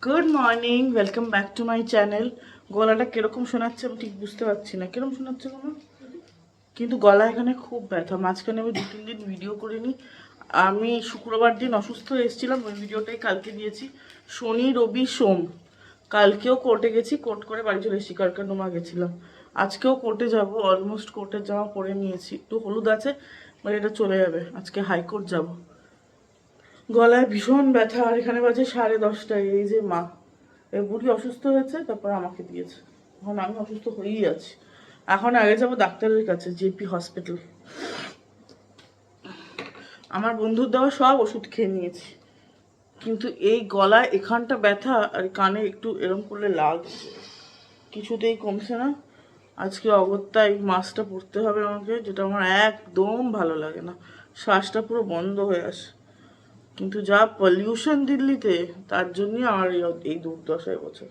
Good morning, welcome back to my channel. গলাটা কিরকম শোনাচ্ছে আমি ঠিক বুঝতে পারছি না, কিরকম শোনাচ্ছে কোনো, কিন্তু গলা এখানে খুব ব্যথা। মাঝখানে আমি 2-3 দিন ভিডিও করিনি। আমি শুক্রবার দিন অসুস্থ হয়ে এসেছিলাম, ওই ভিডিওটাই কালকে দিয়েছি। শনি রবি সোম কালকেও কোর্টে গেছি, কোর্ট করে বাড়ি চলে এসেছি, কারকানোমা গেছিলাম। আজকেও কোর্টে যাব, অলমোস্ট কোর্টের জামা পরে নিয়েছি, একটু হলুদ আছে, মানে এটা চলে যাবে। আজকে হাইকোর্ট যাব। গলায় ভীষণ ব্যথা, আর এখানে বাজে 10:30। এই যে মা, এই বুড়ি অসুস্থ হয়েছে, তারপর আমাকে দিয়েছে। এখন আমি অসুস্থ হয়েই আছি। এখন আগে যাব ডাক্তারের কাছে, জেপি হসপিটাল। আমার বন্ধুর দেওয়া সব ওষুধ খেয়ে নিয়েছি, কিন্তু এই গলায় এখানটা ব্যথা আর কানে একটু এরম করলে লাগছে, কিছুতেই কমছে না। আজকে অগত্যা এই মাস্কটা পরতে হবে আমাকে, যেটা আমার একদম ভালো লাগে না। শ্বাসটা পুরো বন্ধ হয়ে আসে, কিন্তু যা পলিউশন দিল্লিতে, তার জন্যই আমার এই দুর্দশা বছর।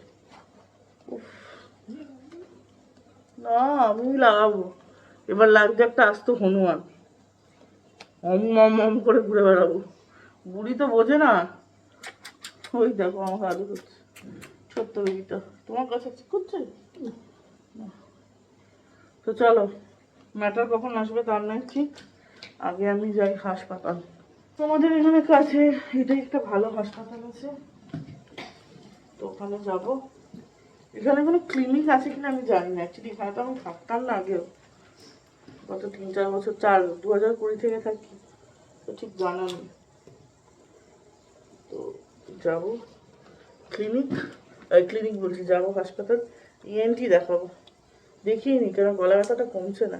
না, আমি লাগাবো। এবার লাগবে একটা আস্ত হনুমান, অম অম অম করে ঘুরে বেড়াবো। বুড়ি তো বোঝে না। ওই দেখো আমাকে আলু করছে, ছোট্ট বেবিটা তোমার কাছে করছে। তো চলো, ম্যাটার কখন আসবে তার নয় ঠিক, আগে আমি যাই হাসপাতাল। তোমাদের এখানে কাছে এটাই একটা ভালো হাসপাতাল আছে, তো ওখানে যাবো। এখানে কোনো ক্লিনিক আছে কিনা আমি জানি না অ্যাকচুয়ালি, এখানে তো আমি থাকতাম না আগেও, গত 3-4 বছর, 2020 থেকে থাকি, তো ঠিক জানা নেই। তো যাবো ক্লিনিক, ক্লিনিক বলছি, যাবো হাসপাতাল, ইএনটি দেখাবো। দেখিয়ে নি, কেন গলা ব্যথাটা কমছে না,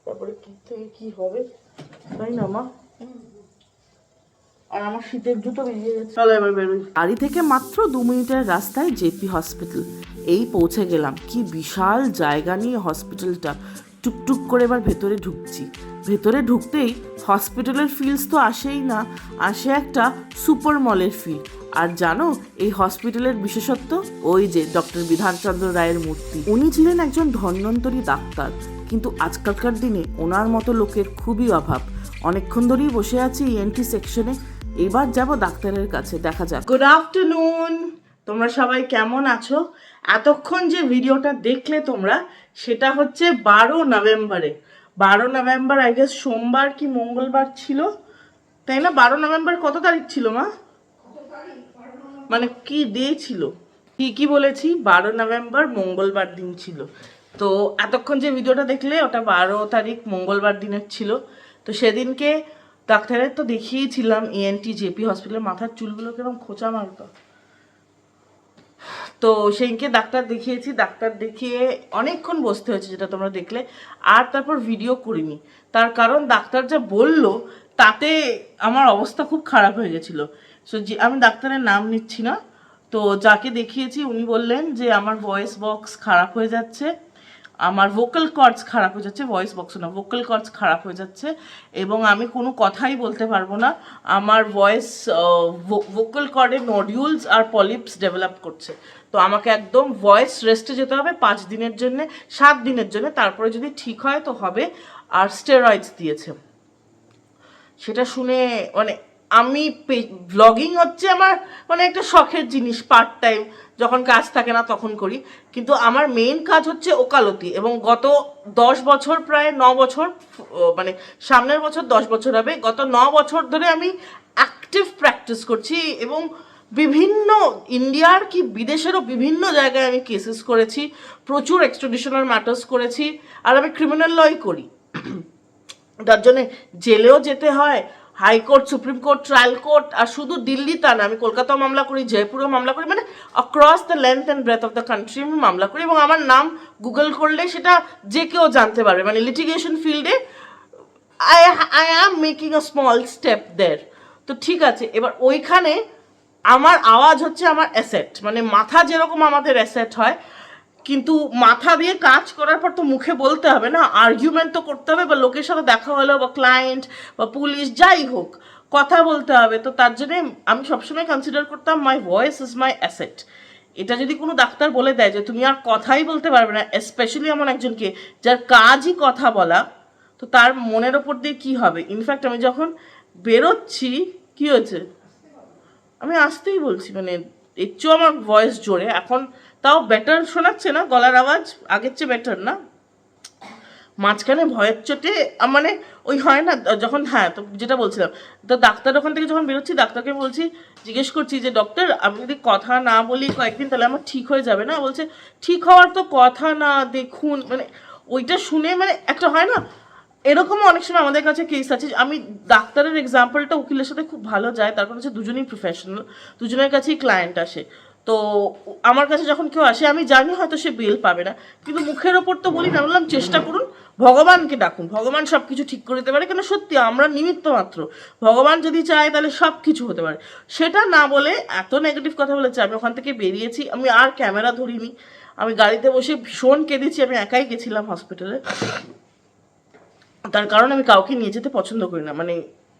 তারপরে কি থেকে কি হবে, তাই না মা? আর আমার শীতের জুতো বেরিয়ে গেছে। চলো এবার বেরোই। বাড়ি থেকে মাত্র 2 মিনিটের রাস্তায় জেপি হসপিটাল। এই পৌঁছে গেলাম। কি বিশাল জায়গা নিয়ে হসপিটালটা। টুকটুক করে এবার ভেতরে ঢুকছি। ভেতরে ঢুকতেই হসপিটালের ফিলস তো আসেই না, আসে একটা সুপার মলের ফিল। আর জানো এই হসপিটালের বিশেষত্ব? ওই যে ডক্টর বিধানচন্দ্র রায়ের মূর্তি। উনি ছিলেন একজন ধন্বন্তরী ডাক্তার, কিন্তু আজকালকার দিনে ওনার মতো লোকের খুবই অভাব। অনেকক্ষণ ধরেই বসে আছি ইএনটি সেকশনে, এবার যাব ডাক্তারের কাছে, দেখা যাক। গুড আফটারনুন, তোমরা সবাই কেমন আছো? এতক্ষণ যে ভিডিওটা দেখলে তোমরা, সেটা হচ্ছে 12 নভেম্বরে। 12 নভেম্বর আই গেস সোমবার কি মঙ্গলবার ছিল, তাই না? 12 নভেম্বর কত তারিখ ছিল মা? মানে কি ডে ছিল? কি বলেছি, 12 নভেম্বর মঙ্গলবার দিন ছিল। তো এতক্ষণ যে ভিডিওটা দেখলে ওটা 12 তারিখ মঙ্গলবার দিনের ছিল। তো সেদিনকে ডাক্তারের তো দেখিয়েছিলাম, ইএনটি জেপি হসপিটালের মাথার চুলগুলো কিরকম খোঁচা মারতো। তো সেইকে ডাক্তার দেখিয়েছি, ডাক্তার দেখিয়ে অনেকক্ষণ বসতে হয়েছে, যেটা তোমরা দেখলে। আর তারপর ভিডিও করিনি, তার কারণ ডাক্তার যা বললো তাতে আমার অবস্থা খুব খারাপ হয়ে গেছিলো। সো যে আমি ডাক্তারের নাম নিচ্ছি না, তো যাকে দেখিয়েছি উনি বললেন যে আমার ভয়েস বক্স খারাপ হয়ে যাচ্ছে, আমার ভোকাল কর্ডস খারাপ হয়ে যাচ্ছে, ভয়েস বক্স না, ভোকাল কর্ডস খারাপ হয়ে যাচ্ছে, এবং আমি কোনো কথাই বলতে পারবো না। আমার ভয়েস, ভোকাল কর্ডে নডিউলস আর পলিপস ডেভেলপ করছে। তো আমাকে একদম ভয়েস রেস্টে যেতে হবে 5 দিনের জন্য, 7 দিনের জন্য, তারপরে যদি ঠিক হয় তো হবে। আর স্টেরয়েডস দিয়েছে। সেটা শুনে মানে আমি, ব্লগিং হচ্ছে আমার মানে একটা শখের জিনিস, পার্ট টাইম, যখন কাজ থাকে না তখন করি, কিন্তু আমার মেইন কাজ হচ্ছে ওকালতি। এবং গত 10 বছর, প্রায় 9 বছর, মানে সামনের বছর 10 বছর হবে, গত 9 বছর ধরে আমি অ্যাক্টিভ প্র্যাকটিস করছি, এবং বিভিন্ন ইন্ডিয়ার কি বিদেশেরও বিভিন্ন জায়গায় আমি কেসেস করেছি, প্রচুর এক্সট্রাডিশনাল ম্যাটার্স করেছি, আর আমি ক্রিমিনাল লই করি। তার জন্যে জেলেও যেতে হয়, high court, supreme court, trial court, আর শুধু দিল্লি তা না, আমি কলকাতাও মামলা করি, জয়পুরেও মামলা করি, মানে across the length and breadth of the country আমি মামলা করি। এবং আমার নাম গুগল করলে সেটা যে কেউ জানতে পারবে, মানে লিটিগেশন ফিল্ডে I I am making a small step দের। তো ঠিক আছে, এবার ওইখানে আমার আওয়াজ হচ্ছে আমার অ্যাসেট, মানে মাথা যেরকম আমাদের অ্যাসেট হয়, কিন্তু মাথা দিয়ে কাজ করার পর তো মুখে বলতে হবে না, আর্গুমেন্ট তো করতে হবে, বা লোকের সাথে দেখা হলো, বা ক্লায়েন্ট বা পুলিশ যাই হোক, কথা বলতে হবে। তো তার জন্যে আমি সবসময় কনসিডার করতাম মাই ভয়েস ইজ মাই অ্যাসেট। এটা যদি কোনো ডাক্তার বলে দেয় যে তুমি আর কথাই বলতে পারবে না, স্পেশালি এমন একজনকে যার কাজই কথা বলা, তো তার মনের ওপর দিয়ে কী হবে। ইনফ্যাক্ট আমি যখন বেরোচ্ছি, কি হয়েছে, আমি আসতেই বলছি, মানে এর চেয়েও আমার ভয়েস জোরে এখন, তাও বেটার শোনাচ্ছে না গলার আওয়াজ, আগের চেয়ে বেটার না। মাঝখানে ভয়ের চোটে মানে ওই হয় না যখন, হ্যাঁ তো যেটা বলছিলাম, তো ডাক্তার ওখান থেকে যখন বেরোচ্ছি ডাক্তারকে বলছি, জিজ্ঞেস করছি যে ডক্টর আমি যদি কথা না বলি কয়েকদিন তাহলে আমার ঠিক হয়ে যাবে না? বলছে ঠিক হওয়ার তো কথা না, দেখুন মানে ওইটা শুনে মানে একটা হয় না, এরকমও অনেক সময় আমাদের কাছে কেস আছে। আমি ডাক্তারের এক্সাম্পলটা উকিলের সাথে খুব ভালো যায়, তার কারণ হচ্ছে দুজনেই প্রফেশনাল, দুজনের কাছেই ক্লায়েন্ট আসে। তো আমার কাছে যখন কেউ আসে আমি জানি হয়তো সে বেল পাবে না, কিন্তু মুখের ওপর তো বলি না, বললাম চেষ্টা করুন, ভগবানকে ডাকুন, ভগবান সব কিছু ঠিক করে দিতে পারে, কেন সত্যি আমরা নিমিত্ত মাত্র, ভগবান যদি চায় তাহলে সব কিছু হতে পারে। সেটা না বলে এত নেগেটিভ কথা বলেছে, আমি ওখান থেকে বেরিয়েছি, আমি আর ক্যামেরা ধরিনি, আমি গাড়িতে বসে ভীষণ কেঁদেছি, আমি একাই গেছিলাম হসপিটালে। তার কারণ আমি কাউকে নিয়ে যেতে পছন্দ করি না, মানে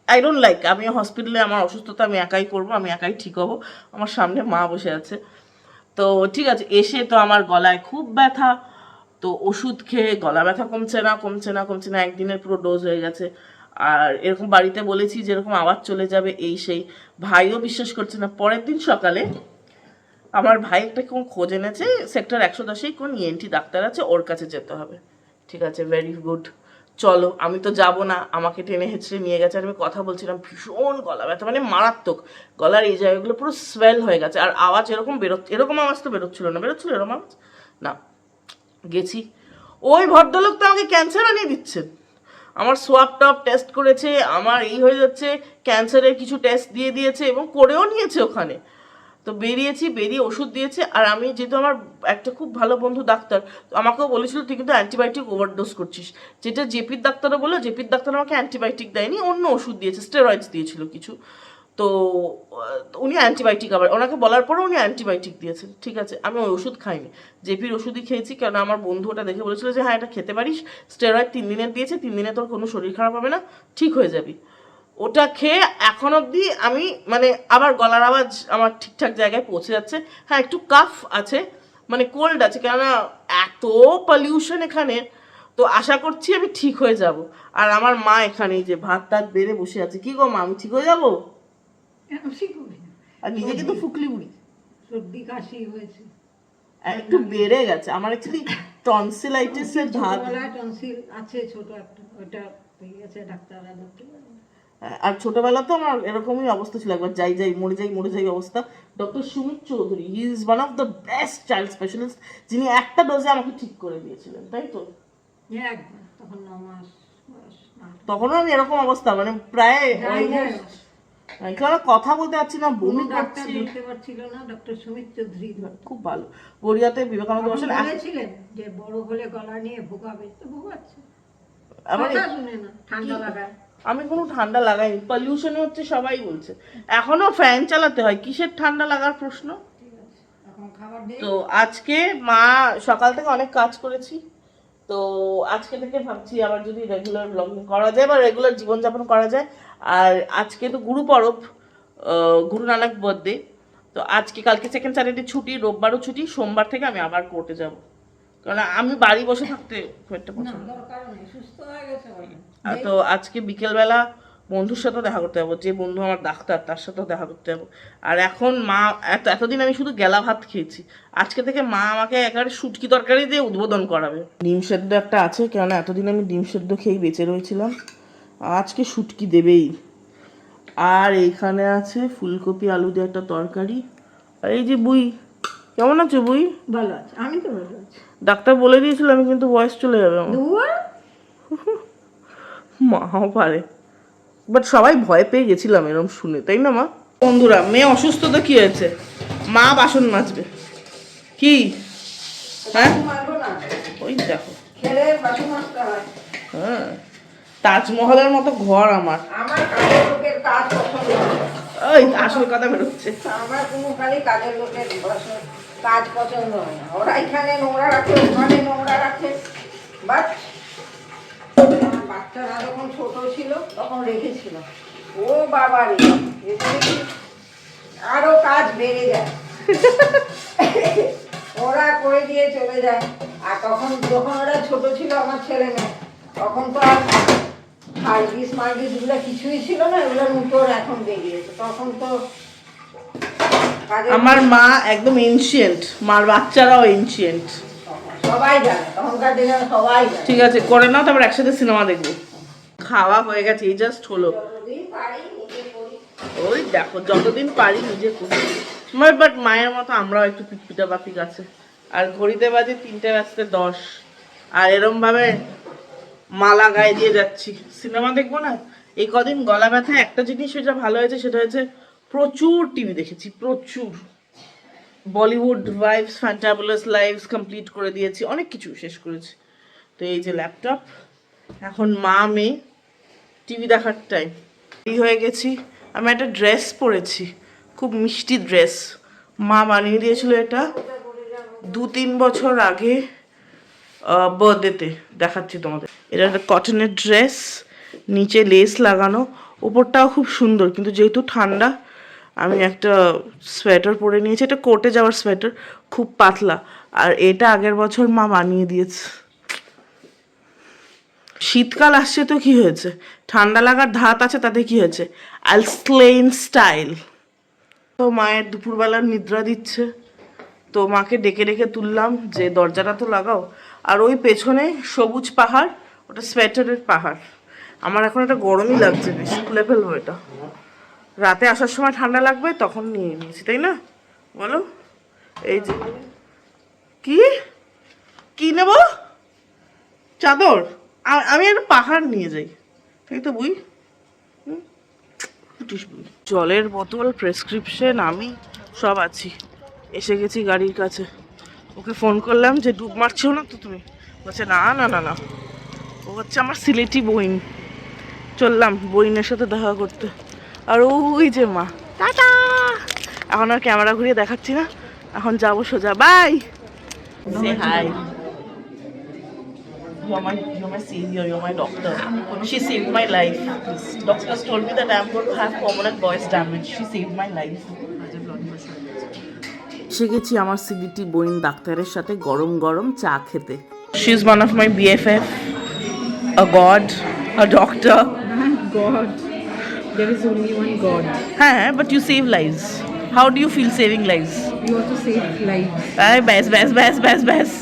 আই ডোন্ট লাইক, আমি হসপিটালে আমার অসুস্থতা আমি একাই করব, আমি একাই ঠিক হব, আমার সামনে মা বসে আছে। তো ঠিক আছে, এসে তো আমার গলায় খুব ব্যথা, তো ওষুধ খেয়ে গলা ব্যথা কমছে না কমছে না কমছে না, একদিনের পুরো ডোজ হয়ে গেছে। আর এরকম বাড়িতে বলেছি যে এরকম আওয়াজ চলে যাবে, এই সেই, ভাইও বিশ্বাস করছে না। পরের দিন সকালে আমার ভাই একটা কোন খোঁজ এনেছে, সেক্টর 110-এই কোন ENT ডাক্তার আছে, ওর কাছে যেতে হবে। ঠিক আছে, ভেরি গুড, চলো। আমি তো যাব না, আমাকে টেনে হেঁচড়ে নিয়ে গেছে, আর আমি কথা বলছিলাম, ভীষণ গলা ব্যথা মানে মারাত্মক, গলার এই জায়গাগুলো পুরো সোয়েল হয়ে গেছে, আর আওয়াজ এরকম এরকম আওয়াজ তো বেরোচ্ছিল না, বেরোচ্ছিল এরকম আওয়াজ না। গেছি, ওই ভদ্রলোক তো আমাকে ক্যান্সার আনিয়ে দিচ্ছেন, আমার সোয়াব টপ টেস্ট করেছে, আমার এই হয়ে যাচ্ছে, ক্যান্সারের কিছু টেস্ট দিয়ে দিয়েছে এবং করেও নিয়েছে ওখানে। তো বেরিয়ে ওষুধ দিয়েছে, আর আমি যেহেতু আমার একটা খুব ভালো বন্ধু ডাক্তার, তো আমাকেও বলেছিল তুই কিন্তু অ্যান্টিবায়োটিক ওভারডোজ করছিস, যেটা জেপির ডাক্তারও বললো, জেপির ডাক্তার আমাকে অ্যান্টিবায়োটিক দেয়নি, অন্য ওষুধ দিয়েছে, স্টেরয়েডস দিয়েছিল কিছু। তো উনি অ্যান্টিবায়োটিক, আবার ওনাকে বলার পরে উনি অ্যান্টিবায়োটিক দিয়েছেন। ঠিক আছে, আমি ওই ওষুধ খাইনি, জেপির ওষুধই খেয়েছি, কেন আমার বন্ধু ওটা দেখে বলেছিল যে হ্যাঁ এটা খেতে পারিস, স্টেরয়েড 3 দিনের দিয়েছে, 3 দিনে তোর কোনো শরীর খারাপ হবে না, ঠিক হয়ে যাবি। ওটা খেয়ে এখন অবধি আমি মানে আবার গলার আওয়াজ আমার ঠিকঠাক জায়গায় পৌঁছে যাচ্ছে। হ্যাঁ একটু কাফ আছে, মানে কোল্ড আছে, কেননা এত পলিউশন এখানে, তো আশা করছি আমি ঠিক হয়ে যাব। আর আমার মা এখানে যে ভাত টাত বেড়ে বসে আছে, কি গো মা আমি ঠিক হয়ে যাবো? আর নিজেকে তো ফুকলি বুড়ি, সর্দি কাশি হয়েছে, একটু বেড়ে গেছে আমার অ্যাকচুয়ালি টনসিলাইটিসের ধাত, টনসিল আছে ছোট একটা, ওটা হয়ে গেছে, ডাক্তাররা ধরতে পারে। আর ছোটবেলা তো আমার এরকমই অবস্থা ছিল, একবার যাই মরে যাই অবস্থা। Doctor Sumit Chowdhury, he is one of the best child specialist, যিনি একটা ডোজে আমাকে ঠিক করে দিয়েছিলেন, তাই তো? একদম, তখন 9 মাস বয়স। তখনও আমি এরকম অবস্থা, মানে প্রায় কথা বলতে পারছি না, বমি করছি, ধরতে পারছিল না। ডক্টর সুমিত চৌধুরী খুব ভালো, গড়িয়াতে বিবেকানন্দ বসেন, বলেছিলেন যে বড় হলে গলা নিয়ে ভোগাবে, তো ভোগাচ্ছে, আমার শুনে না, ঠান্ডা লাগায়। আমি কোনো ঠান্ডা লাগাইনি, পলিউশনে হচ্ছে সবাই বলছে, এখনো ফ্যান চালাতে হয়, কিসের ঠান্ডা লাগার প্রশ্ন। তো আজকে মা সকাল থেকে অনেক কাজ করেছি, তো আজকে থেকে ভাবছি আবার যদি রেগুলার ব্লগিং করা যায় বা রেগুলার জীবনযাপন করা যায়। আর আজকে তো গুরু পরব, গুরু নানক বার্থডে, তো আজকে কালকে সেকেন্ড স্যাটারডে ছুটি, রোববারও ছুটি, সোমবার থেকে আমি আবার কোর্টে যাব, কারণ আমি বাড়ি বসে থাকতে খুব একটা পছন্দ। তো আজকে বিকেলবেলা বন্ধুর সাথেও দেখা করতে যাবো, যে বন্ধু আমার ডাক্তার তার সাথেও দেখা করতে যাবো। আর এখন মা এতদিন আমি শুধু গেলা ভাত খেয়েছি, আজকে থেকে মা আমাকে একেবারে শুটকি তরকারি দিয়ে উদ্বোধন করাবে। ডিম সেদ্ধ একটা আছে, কেননা এতদিন আমি ডিম সেদ্ধ খেয়েই বেঁচে রয়েছিলাম, আজকে শুটকি দেবেই। আর এইখানে আছে ফুলকপি আলু দিয়ে একটা তরকারি। আর এই যে বুই, কেমন আছো বুই? ভালো আছে, আমি তো ভালো আছি। ডাক্তার বলে দিয়েছিল আমি কিন্তু ভয়েস চলে যাবে আমার, মাও পারে, বাট সবাই ভয় পেয়ে গেছিলাম এরকম শুনে, তাই না মা? বন্ধুরা, মেয়ে অসুস্থ তো কি হয়েছে, মা বাসন মাজবে কি? হ্যাঁ ওই দেখো, হ্যাঁ তাজমহলের মতো ঘর আমার, ওই আসল কথা বেরোচ্ছে। আমার কোনো কাজের লোকের কাজ পছন্দ হয় না, ওরা এখানে নোংরা রাখে, ওখানে নোংরা রাখে, বাট বাচ্চারা যখন ছোট ছিল তখন রেখেছিল, ও বাবা রে আরো কাজ বেড়ে যায়, ওরা করে দিয়ে চলে যায়। আর তখন যখন ওরা ছোট ছিল আমার ছেলে মেয়ে, তখন তো আর সার্ভিস মার্ভিস এগুলো কিছুই ছিল না, এগুলোর উপর এখন বেরিয়েছে, তখন তো আমার মা একদম এনশিয়েন্ট, মার বাচ্চারাও এনশিয়েন্ট। সবাই জানে, তখনকার দিনে সবাই জানে। ঠিক আছে, করে নাও, তারপর একসাথে সিনেমা দেখবো। খাওয়া হয়ে গেছে, এই জাস্ট হলো। যতদিন পারি নিজে করি। ওই দেখো, যতদিন পারি নিজে করি। বাট মায়ের মতো আমরাও একটু পিটপিটা বাপিক আছে। আর ঘড়িতে বাজে 3:10, আর এরম ভাবে মালা গায়ে দিয়ে যাচ্ছি। সিনেমা দেখবো না? এই কদিন গলা ব্যথা একটা জিনিস যেটা ভালো হয়েছে, সেটা হচ্ছে প্রচুর টিভি দেখেছি, প্রচুর। Bollywood vibes, fantabulous lives complete করে দিয়েছি, অনেক কিছু শেষ করেছি। তো এই যে ল্যাপটপ, এখন মা মেয়ে টিভি দেখার টাইম। এই হয়ে গেছি। আমি একটা ড্রেস পরেছি, খুব মিষ্টি ড্রেস। মা বানিয়ে দিয়েছিল এটা 2-3 বছর আগে বার্থডেতে। দেখাচ্ছি তোমাদের। এটা একটা কটনের ড্রেস, নিচে লেস লাগানো, ওপরটাও খুব সুন্দর। কিন্তু যেহেতু ঠান্ডা, আমি একটা সোয়েটার পরে নিয়েছি। এটা কোর্টে যাওয়ার সোয়েটার, খুব পাতলা। আর এটা আগের বছর মা বানিয়ে দিয়েছে। শীতকাল আসছে তো কি হয়েছে, ঠান্ডা লাগার ধাত আছে, তাতে কি হয়েছে, আইল স্লে ইন স্টাইল। তো মায়ের দুপুরবেলার নিদ্রা দিচ্ছে, তো মাকে ডেকে ডেকে তুললাম যে দরজাটা তো লাগাও। আর ওই পেছনে সবুজ পাহাড়, ওটা সোয়েটারের পাহাড়। আমার এখন এটা গরমই লাগছে, বেশ খুলে ফেলবো এটা। রাতে আসার সময় ঠান্ডা লাগবে, তখন নিয়ে নিয়েছি, তাই না বলো? এই যে কি কি নেব, চাদর? আমি একটা পাহাড় নিয়ে যাই, তাই তো বুই। জলের বোতল, প্রেসক্রিপশন, আমি সব আছি। এসে গেছি গাড়ির কাছে। ওকে ফোন করলাম যে ডুব মারছো না তো তুমি? বলছে না না না না, ও হচ্ছে আমার সিলেটি বইন। চললাম বইনের সাথে দেখা করতে। আর ওই যে মা, টাটা। এখন আর ক্যামেরা ঘুরিয়ে দেখাচ্ছি না, এখন যাবো সোজা। Bye, say hi. You're my savior, you're my doctor. She saved my life. Doctors told me that I'm going to have permanent voice damage. She saved my life. এসে গেছি আমার সিবিটি বইন ডাক্তারের সাথে গরম গরম চা খেতে। She is one of my BFF, a god, a doctor. God. There is only one God. Huh, but you save lives. How do you feel saving lives? We want to save lives. Best.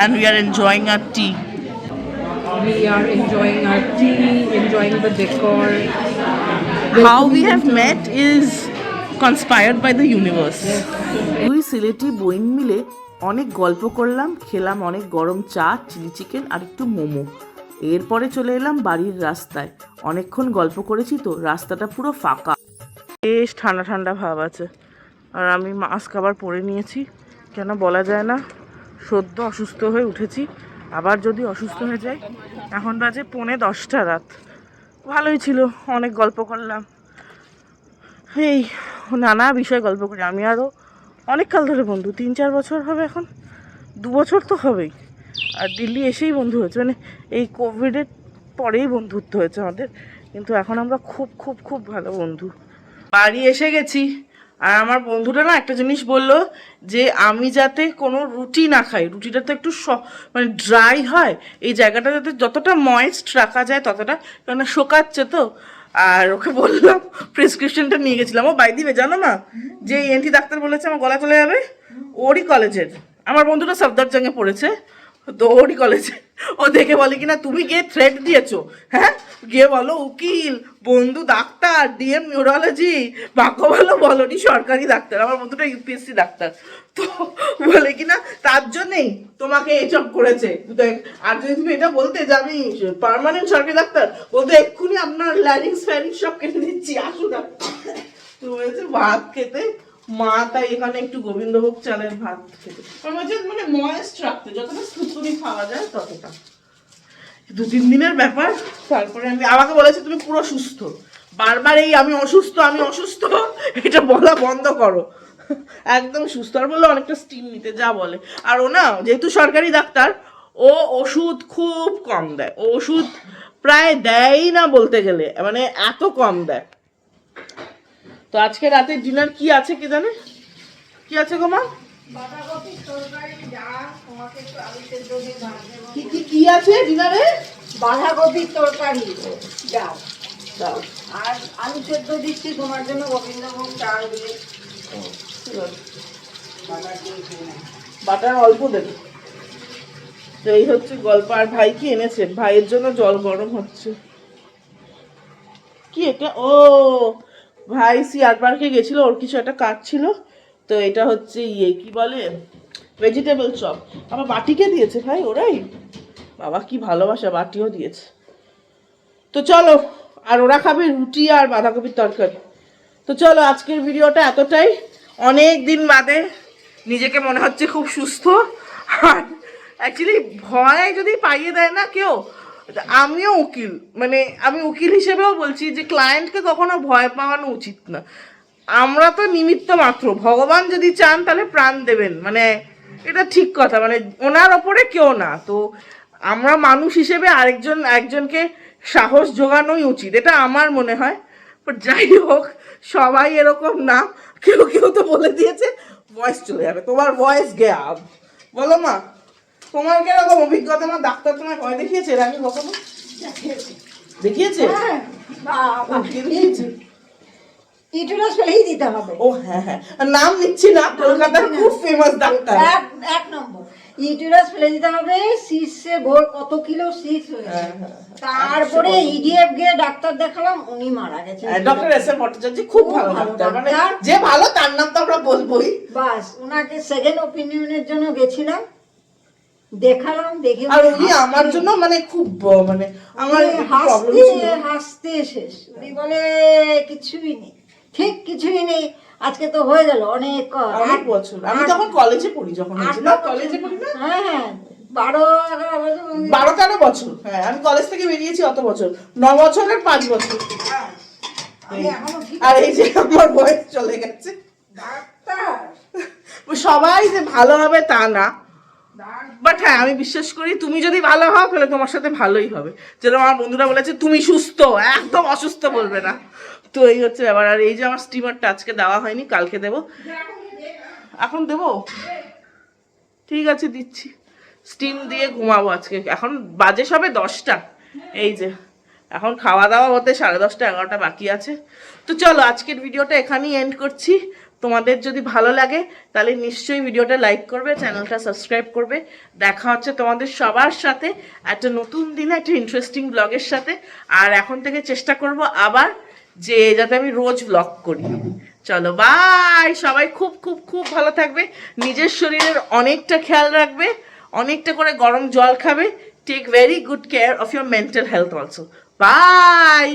And we are enjoying our tea. We are enjoying our tea, enjoying the decor. How we have met is conspired by the universe. দুই সিলেটি বইন মিলে অনেক গল্প করলাম, খেলাম অনেক গরম চা, চিলি চিকেন আর একটু মোমো। এরপরে চলে এলাম বাড়ির রাস্তায়। অনেকক্ষণ গল্প করেছি তো, রাস্তাটা পুরো ফাঁকা, বেশ ঠান্ডা ঠান্ডা ভাব আছে। আর আমি মাস্ক আবার পরে নিয়েছি, কেন বলা যায় না, সদ্য অসুস্থ হয়ে উঠেছি, আবার যদি অসুস্থ হয়ে যাই। এখন বাজে 10:45 রাত। ভালোই ছিল, অনেক গল্প করলাম, এই নানা বিষয়ে গল্প করি। আমি আরও অনেক কাল ধরে বন্ধু, 3-4 বছর হবে, এখন 2 বছর তো হবেই। আর দিল্লি এসেই বন্ধু হয়েছে, মানে এই কোভিডের পরেই বন্ধুত্ব হয়েছে আমাদের, কিন্তু এখন আমরা খুব খুব খুব ভালো বন্ধু। বাড়ি এসে গেছি, আর আমার বন্ধুটা না একটা জিনিস বললো যে আমি যাতে কোনো রুটি না খাই, রুটিটা তো একটু মানে ড্রাই হয়, এই জায়গাটা যাতে যতটা ময়েস্ট রাখা যায় ততটা, কেন শোকাচ্ছে তো। আর ওকে বললাম, প্রেসক্রিপশনটা নিয়ে গেছিলাম। ও বাই দিবে, জানো না, যে এনটি ডাক্তার বলেছে আমার গলা চলে যাবে, ওরই কলেজের। আমার বন্ধুটা সফদরজঙ্গে পড়েছে, তো ওরই কলেজে। ও দেখে বলে কিনা তুমি গিয়ে থ্রেট দিয়েছো, হ্যাঁ গিয়ে বলো উকিল, বন্ধু ডাক্তার, ডিএম নিউরোলজি, বাক্য বলো বলনি সরকারি ডাক্তার। আমার বন্ধুটা ইউপিএসসি ডাক্তার, তো বলে কিনা তার জন্যেই তোমাকে এসব করেছে। আর যদি তুমি এটা বলতে যে আমি পার্মানেন্ট সরকারি ডাক্তার, বলতে এক্ষুনি আপনার ল্যারিংস ফ্যারিংস সব কেটে দিচ্ছি, আসুন। তো বলেছে ভাত খেতে মা, তাই এখানে একটু গোবিন্দভোগ চালের ভাত খেতে, মানে ময়েস্ট রাখতে, যতটা সুতুরি খাওয়া যায় ততটা। 2-3 দিনের ব্যাপার। তারপরে আমাকে বলেছে তুমি পুরো সুস্থ, বারবার এই আমি অসুস্থ এটা বলা বন্ধ করো, একদম সুস্থ। আর বললো অনেকটা স্টিম নিতে, যা বলে। আর ও না যেহেতু সরকারি ডাক্তার, ও ওষুধ খুব কম দেয়, ও ওষুধ প্রায় দেয়ই না বলতে গেলে, মানে এত কম দেয়। তো আজকে রাতে ডিনার কি আছে কে জানে, কি আছে গো মা? বাঁধাকপির তরকারি, ডাল, তোমাকে একটু আলু সেদ্ধ দিয়ে ভাত দেবো। কি আছে ডিনারে? বাঁধাকপির তরকারি, ডাল, দাও। আর আলু সেদ্ধ দিচ্ছি তোমার জন্য গোবিন্দভোগ চাল দিয়ে। বাটার অল্প দেবে। তো এই হচ্ছে গল্প। আর ভাই কি এনেছে? ভাইয়ের জন্য জল গরম হচ্ছে। কি এটা? ও ভাই সিআর পার্কে গেছিল, ওর কিছু একটা কাজ ছিল, তো এটা হচ্ছে কি বলে ভেজিটেবল চপ। আমার বাটিকে দিয়েছে ভাই ওরাই, বাবা কি ভালোবাসা, বাটিও দিয়েছে। তো চলো, আর ওরা খাবে রুটি আর বাঁধাকপির তরকারি। তো চলো, আজকের ভিডিওটা এতটাই। অনেক দিন বাদে নিজেকে মনে হচ্ছে খুব সুস্থ। আর অ্যাকচুয়ালি ভয় যদি পাইয়ে দেয় না কেউ, আমিও উকিল, মানে আমি উকিল হিসেবেও বলছি যে ক্লায়েন্টকে কখনো ভয় পাওয়ানো উচিত না। আমরা তো নিমিত্ত মাত্র, ভগবান যদি চান তাহলে প্রাণ দেবেন, মানে এটা ঠিক কথা, মানে ওনার ওপরে কেউ না। তো আমরা মানুষ হিসেবে একজনকে সাহস জোগানোই উচিত, এটা আমার মনে হয়। বাট যাই হোক, সবাই এরকম না, কেউ কেউ তো বলে দিয়েছে ভয়েস চলে যাবে, তোমার ভয়েস গ্যাপ। বলো মা, তোমার কিরকম অভিজ্ঞতা? আমার ডাক্তার তোমায় ভয় দেখিয়েছে এর আগে কখনো? দেখিয়েছে? কি দেখিয়েছে? ইউটেরাস ফেলেই দিতে হবে। ও হ্যাঁ হ্যাঁ, নাম নিচ্ছি না, কলকাতার খুব ফেমাস ডাক্তার। এক নম্বর ইউটেরাস ফেলে দিতে হবে। সিসে ভোর কত কিলো সিস হয়েছে, তারপরে ইডিএফ গিয়ে ডাক্তার দেখালাম, উনি মারা গেছেন। ডক্টর এস এম ভট্টাচার্য খুব ভালো ডাক্তার, মানে যে ভালো তার নাম তো আমরা বলবোই। বাস ওনাকে সেকেন্ড ওপিনিয়নের জন্য গেছিলাম, দেখালাম, দেখে আর উনি আমার জন্য মানে খুব মানে আমার হাসতে হাসতে শেষ। উনি বলে কিছুই নেই, ঠিক কিছুই নেই, আজকে তো হয়ে গেল অনেক বছর। আমি তখন কলেজে পড়ি, যখন কলেজে পড়ি না, হ্যাঁ হ্যাঁ 12-13 বছর। হ্যাঁ, আমি কলেজ থেকে বেরিয়েছি অত বছর, 9 বছরের 5 বছর। আর এই যে আমার বয়স চলে গেছে। সবাই যে ভালো হবে তা না, বাট হ্যাঁ আমি বিশ্বাস করি তুমি যদি ভালো হও তাহলে তোমার সাথে ভালোই হবে। যেরকম আমার বন্ধুরা বলেছে তুমি সুস্থ, একদম অসুস্থ বলবে না। তো এই হচ্ছে ব্যাপার। আর এই যে আমার স্টিমারটা আজকে দেওয়া হয়নি, কালকে দেবো। এখন দেবো? ঠিক আছে, দিচ্ছি। স্টিম দিয়ে ঘুমাবো আজকে। এখন বাজে সবে 10টা। এই যে এখন খাওয়া দাওয়া হতে 10:30 11টা বাকি আছে। তো চলো, আজকের ভিডিওটা এখানেই এন্ড করছি। তোমাদের যদি ভালো লাগে তাহলে নিশ্চয়ই ভিডিওটা লাইক করবে, চ্যানেলটা সাবস্ক্রাইব করবে। দেখা হচ্ছে তোমাদের সবার সাথে একটা নতুন দিনে একটা ইন্টারেস্টিং ব্লগের সাথে। আর এখন থেকে চেষ্টা করব আবার যে যাতে আমি রোজ ব্লগ করি। চলো বাই, সবাই খুব খুব খুব ভালো থাকবে, নিজের শরীরের অনেকটা খেয়াল রাখবে, অনেকটা করে গরম জল খাবে। Take very good care of your mental health also. By.